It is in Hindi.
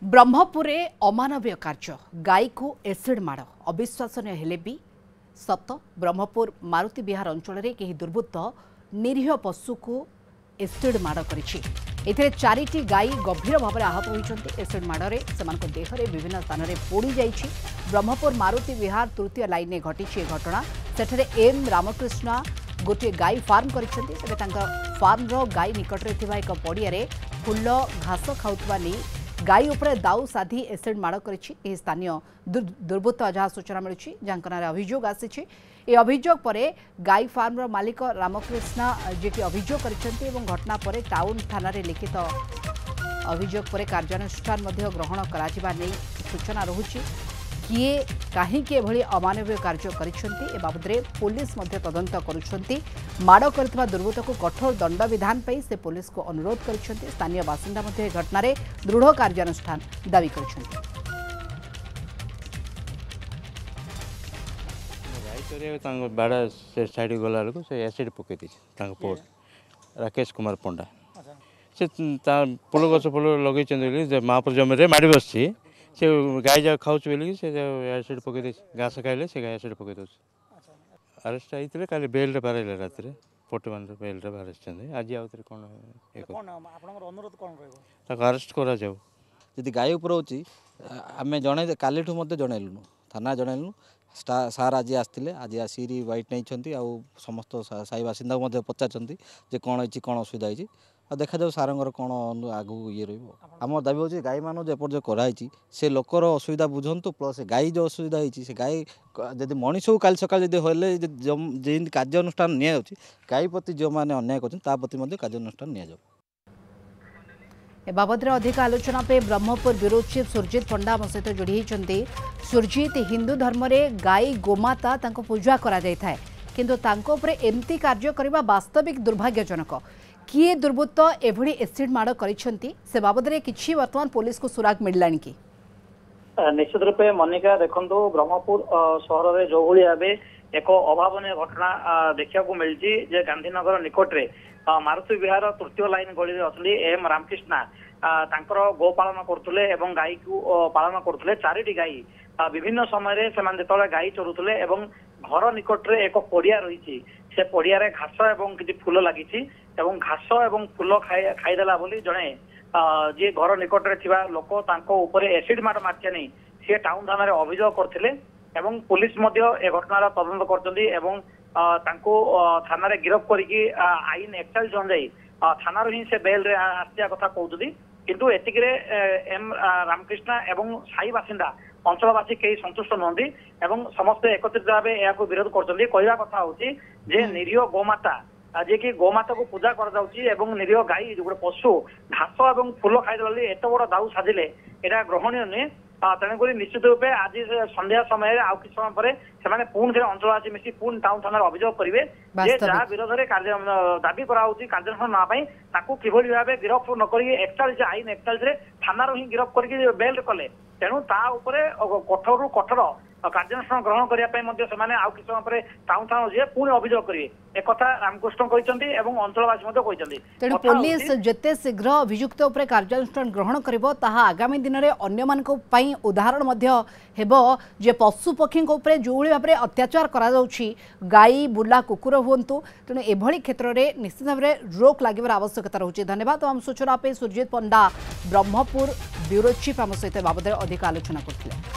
ब्रह्मपुर अमानवीय कार्य गाई को एसिड माड़ अविश्वसनीय हेले भी सत ब्रह्मपुर मारुति विहार अंचल कहीं दुर्बृत्त निरीह पशु को एसिड माड़ कर चारिटी गाई गंभीर भाव में आहत होती एसिड माड़े से देहरे विभिन्न स्थान में पोड़ी जाइए। ब्रह्मपुर मारुति विहार तृतीय लाइन में घटी घटना सेठरे एम रामकृष्ण गोटे गाई फार्म कर फार्म गाई निकट में एक पड़िया फुल घास खाऊा नहीं गाई उपरे दाऊ साधी एसिड माड़ कर स्थानीय दुर्बृत्त जहाँ सूचना मिली जहाँ अभियोग आसी अभियोग पर गाई फार्म मालिक रामकृष्ण जी अभियोग कर घटना पर टाउन थाना लिखित अभियोग पर कार्यानुष्ठान ग्रहण करा सूचना रहुछि किए कहीं अमानवीय कार्य कर बाबद पुलिस तदंत करुछंती माड़ कर दुर्बृत्त को कठोर दंड विधान पर से पुलिस को अनुरोध कर स्थानीय बासिंदा घटना दृढ़ कार्यानुष्ठान दावी कर बाड़ा से साइड गला से एसिड पकई पोट राकेश कुमार पंडा से फुल गछ फुल लगे महापुर जमी माड़ी बस से गाय जा खाऊ बोलिए से एसिड पकई घास खाइले से एसिड पकई दे अरेस्ट होते काली बेल बारे रात फोर्टी बेल बाहर आज आउ कौन अरेस्ट करा जाऊ यदि गाय उपर होची आम जन काली जनइलुनु थाना जनइलु सार आज आसते आज आसिक व्हाइट नहीं समस्त साई बासिंदा पचार कौन होती कौन असुविधा होती देखा जाऊ सारंगर कौन आगू ये रम दाबी हो गाई मान जो कराई से लोकर असुविधा बुझंतु प्लस गाई जो असुविधा होती से गाई जब मनीष को काली सकाल जब कार्यानुष्ठान नि गाई प्रति जो मैंने अन्याय कर कार्यानुष्ठान नि बाबद अधिक आलोचना पे ब्रह्मपुर ब्यूरो चीफ सुरजित पंडा आम सहित जोड़ी होती। सुरजित हिंदू धर्म में गाई गोमाता पूजा करा जाए किंतु एमती कार्य करने वास्तविक दुर्भाग्यजनक किए दुर्बृत्त एभली एसिड माड़ कर बाबद किसी वर्तमान पुलिस को सुराग मिलला कि निश्चित रूपे मनिका देखो ब्रह्मपुर सहर में जो भाई एक अभावन घटना देखा मिली गांधीनगर निकटरे मारुति विहार तृतीय लाइन गली असली एम रामकृष्ण गोपालन करते गाई को पालन करते चारिटी गाई विभिन्न समय से गाई चरुले घर निकट में एक पड़िया रही से पड़िया घास एवं किसी फूल लगी घास एवं फूल खाईदेला बोली जड़े जी घर निकट में लोक एसिड माड़ मार्चा नहीं सी टाउन थाना अभियोग करते पुलिस ए घटनार तदंत कर थाना गिरफ करके आईन 41 अनुजाई थाना ही से बेल आसिया कथा कहते किंतु एतिक एम रामकृष्ण एवं साई बासिंदा अंचलवासी कई संतुष्ट नुहति समस्ते एकत्रित भाव यह विरोध कर कथा हूँ निरीह गोमाता जे कि गोमाता को पूजा कर निरीह गाई जो पशु घास और फूल खाईदे एत बड़ दाऊ साजिले यहाँ ग्रहणीय नुहे तेणुक निश्चित रूपे आज संध्या समय आउ कि समय पर से पुणी थे अंचलवासी मिसी पुणी टाउन थाना अभियोग करेंगे जहाँ विरोध में दाबी कार्यानुष्ठान नापी किभली भाव गिरफ नक 41 आईन 41 थाना ही गिरफ करके बेल कले तेणु कठोर कठोर कार्यानुष्ठान ग्रहण करने आउ कि समय पर टाउन थाना जी पुणी अभियोग करेंगे एक रामकृष्ण कहते अंचलवासी तेणु पुलिस जिते शीघ्र अभियुक्त कार्यानुष्ठान ग्रहण करिबो ताहा आगामी दिन में अन्य उदाहरण हेबो जे पशु पक्षी जो भाव में अत्याचार करा जाउछि गाई बुला कुकुर हुंतु तेणु एभली क्षेत्र में निश्चित भाव में रोक लगे आवश्यकता रहुछि। धन्यवाद। आम सूचना पे सुरजित पंडा ब्रह्मपुर ब्यूरो चीफ आम सहित बाबद अधिक आलोचना करथिले।